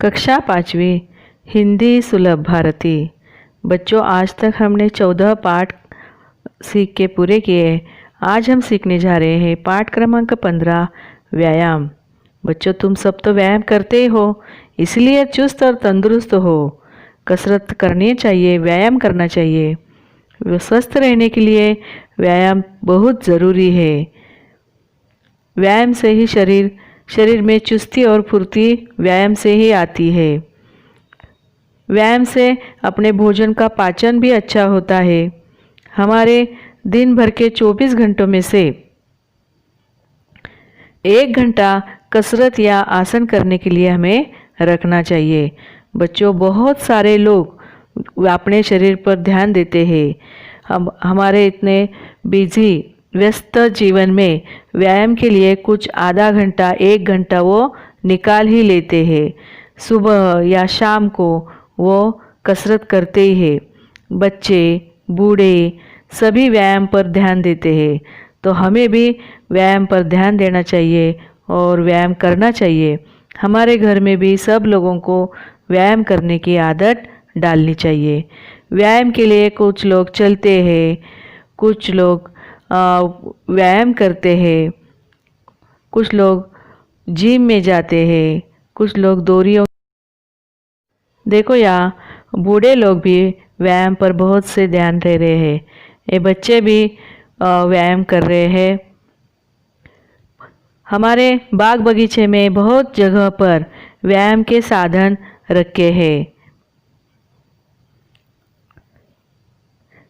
कक्षा 5वीं हिंदी सुलभ भारती। बच्चों, आज तक हमने 14 पाठ सीख के पूरे किए। आज हम सीखने जा रहे हैं पाठ क्रमांक 15 व्यायाम। बच्चों, तुम सब तो व्यायाम करते ही हो, इसलिए चुस्त और तंदुरुस्त हो। कसरत करनी चाहिए, व्यायाम करना चाहिए। स्वस्थ रहने के लिए व्यायाम बहुत ज़रूरी है। व्यायाम से ही शरीर में चुस्ती और फुर्ती व्यायाम से ही आती है। व्यायाम से अपने भोजन का पाचन भी अच्छा होता है। हमारे दिन भर के 24 घंटों में से 1 घंटा कसरत या आसन करने के लिए हमें रखना चाहिए। बच्चों, बहुत सारे लोग अपने शरीर पर ध्यान देते हैं। हमारे इतने बिजी व्यस्त जीवन में व्यायाम के लिए कुछ आधा घंटा 1 घंटा वो निकाल ही लेते हैं। सुबह या शाम को वो कसरत करते ही है। बच्चे, बूढ़े सभी व्यायाम पर ध्यान देते हैं, तो हमें भी व्यायाम पर ध्यान देना चाहिए और व्यायाम करना चाहिए। हमारे घर में भी सब लोगों को व्यायाम करने की आदत डालनी चाहिए। व्यायाम के लिए कुछ लोग चलते हैं, कुछ लोग व्यायाम करते हैं, कुछ लोग जिम में जाते हैं, कुछ लोग दोरियों। देखो, यहाँ बूढ़े लोग भी व्यायाम पर बहुत से ध्यान दे रहे हैं। ये बच्चे भी व्यायाम कर रहे हैं। हमारे बाग बगीचे में बहुत जगह पर व्यायाम के साधन रखे हैं।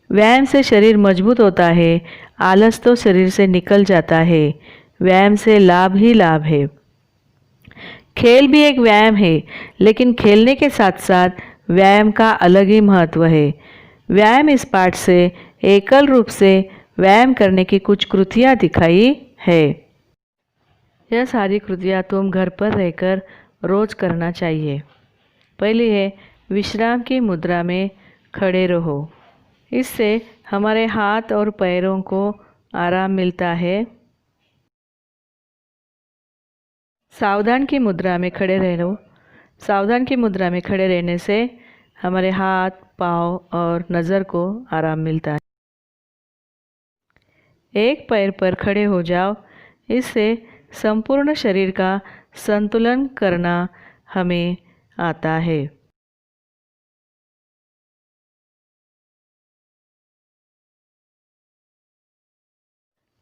व्यायाम से शरीर मजबूत होता है, आलस तो शरीर से निकल जाता है। व्यायाम से लाभ ही लाभ है। खेल भी एक व्यायाम है, लेकिन खेलने के साथ साथ व्यायाम का अलग ही महत्व है। व्यायाम इस पाठ से एकल रूप से व्यायाम करने की कुछ कृतियाँ दिखाई है। यह सारी कृतियाँ तुम घर पर रहकर रोज करना चाहिए। पहली है, विश्राम की मुद्रा में खड़े रहो। इससे हमारे हाथ और पैरों को आराम मिलता है। सावधान की मुद्रा में खड़े रहो। सावधान की मुद्रा में खड़े रहने से हमारे हाथ, पाँव और नज़र को आराम मिलता है। एक पैर पर खड़े हो जाओ। इससे संपूर्ण शरीर का संतुलन करना हमें आता है।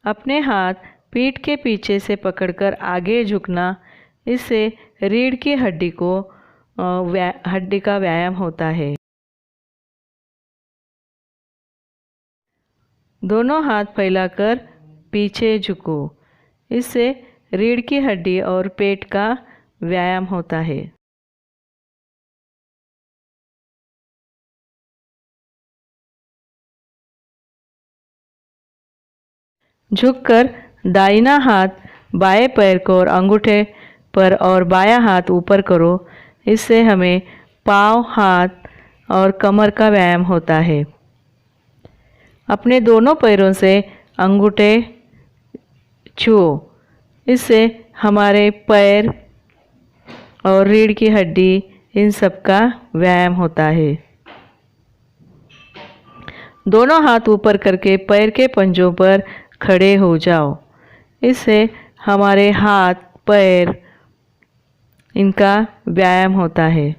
अपने हाथ पीठ के पीछे से पकड़कर आगे झुकना, इससे रीढ़ की हड्डी का व्यायाम होता है। दोनों हाथ फैलाकर पीछे झुको। इससे रीढ़ की हड्डी और पेट का व्यायाम होता है। झुककर दाहिना हाथ बाएं पैर को और अंगूठे पर और बायां हाथ ऊपर करो। इससे हमें पाँव, हाथ और कमर का व्यायाम होता है। अपने दोनों पैरों से अंगूठे छुओ। इससे हमारे पैर और रीढ़ की हड्डी इन सब का व्यायाम होता है। दोनों हाथ ऊपर करके पैर के पंजों पर खड़े हो जाओ। इससे हमारे हाथ, पैर इनका व्यायाम होता है।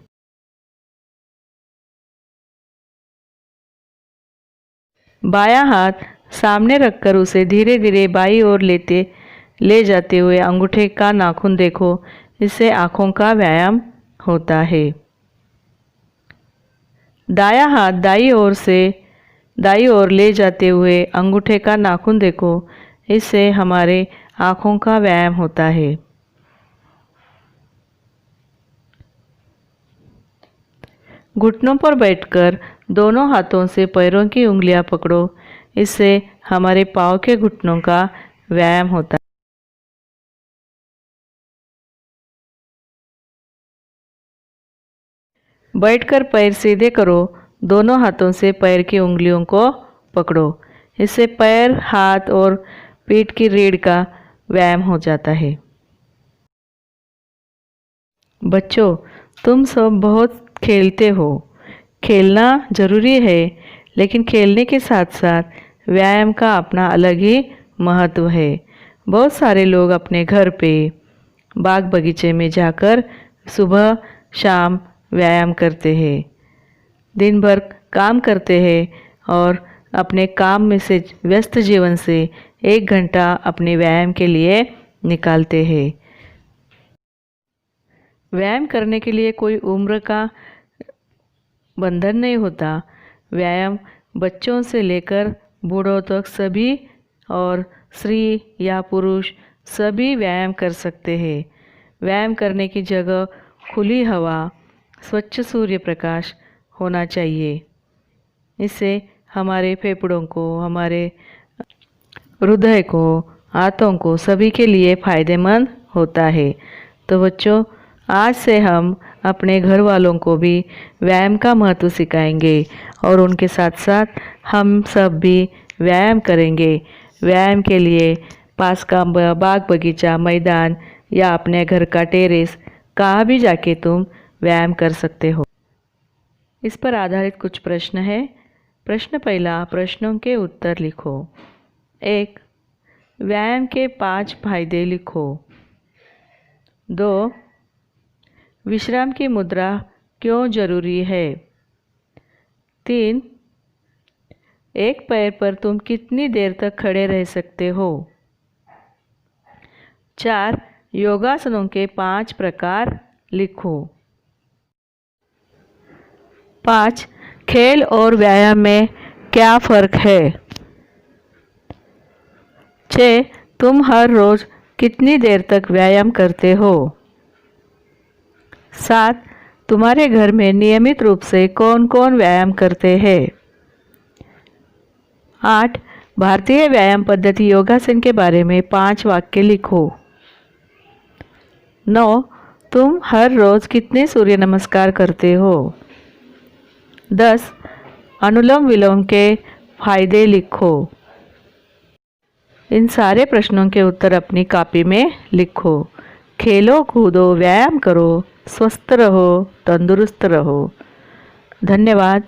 बायां हाथ सामने रखकर उसे धीरे धीरे बाईं ओर ले जाते हुए अंगूठे का नाखून देखो। इससे आँखों का व्यायाम होता है। दायां हाथ दाईं ओर ले जाते हुए अंगूठे का नाखून देखो। इससे हमारे आँखों का व्यायाम होता है। घुटनों पर बैठकर दोनों हाथों से पैरों की उंगलियां पकड़ो। इससे हमारे पाँव के घुटनों का व्यायाम होता है। बैठकर पैर सीधे करो। दोनों हाथों से पैर की उंगलियों को पकड़ो। इससे पैर, हाथ और पीठ की रीढ़ का व्यायाम हो जाता है। बच्चों, तुम सब बहुत खेलते हो। खेलना ज़रूरी है, लेकिन खेलने के साथ साथ व्यायाम का अपना अलग ही महत्व है। बहुत सारे लोग अपने घर पे बाग बगीचे में जाकर सुबह शाम व्यायाम करते हैं। दिन भर काम करते हैं और अपने काम में से व्यस्त जीवन से 1 घंटा अपने व्यायाम के लिए निकालते हैं। व्यायाम करने के लिए कोई उम्र का बंधन नहीं होता। व्यायाम बच्चों से लेकर बूढ़ों तक सभी और स्त्री या पुरुष सभी व्यायाम कर सकते हैं। व्यायाम करने की जगह खुली हवा, स्वच्छ सूर्य प्रकाश होना चाहिए। इससे हमारे फेफड़ों को, हमारे हृदय को, हाथों को सभी के लिए फ़ायदेमंद होता है। तो बच्चों, आज से हम अपने घर वालों को भी व्यायाम का महत्व सिखाएंगे और उनके साथ साथ हम सब भी व्यायाम करेंगे। व्यायाम के लिए पास का बाग बगीचा, मैदान या अपने घर का टेरेस कहाँ भी जाके तुम व्यायाम कर सकते हो। इस पर आधारित कुछ प्रश्न है। प्रश्न पहला, प्रश्नों के उत्तर लिखो। 1. व्यायाम के 5 फायदे लिखो। 2. विश्राम की मुद्रा क्यों जरूरी है। 3. एक पैर पर तुम कितनी देर तक खड़े रह सकते हो। 4. योगासनों के 5 प्रकार लिखो। 5. खेल और व्यायाम में क्या फ़र्क है। 6. तुम हर रोज़ कितनी देर तक व्यायाम करते हो। 7. तुम्हारे घर में नियमित रूप से कौन कौन व्यायाम करते हैं। 8. भारतीय व्यायाम पद्धति योगासन के बारे में 5 वाक्य लिखो। 9. तुम हर रोज़ कितने सूर्य नमस्कार करते हो। 10. अनुलोम विलोम के फायदे लिखो। इन सारे प्रश्नों के उत्तर अपनी कॉपी में लिखो। खेलो, कूदो, व्यायाम करो, स्वस्थ रहो, तंदुरुस्त रहो। धन्यवाद।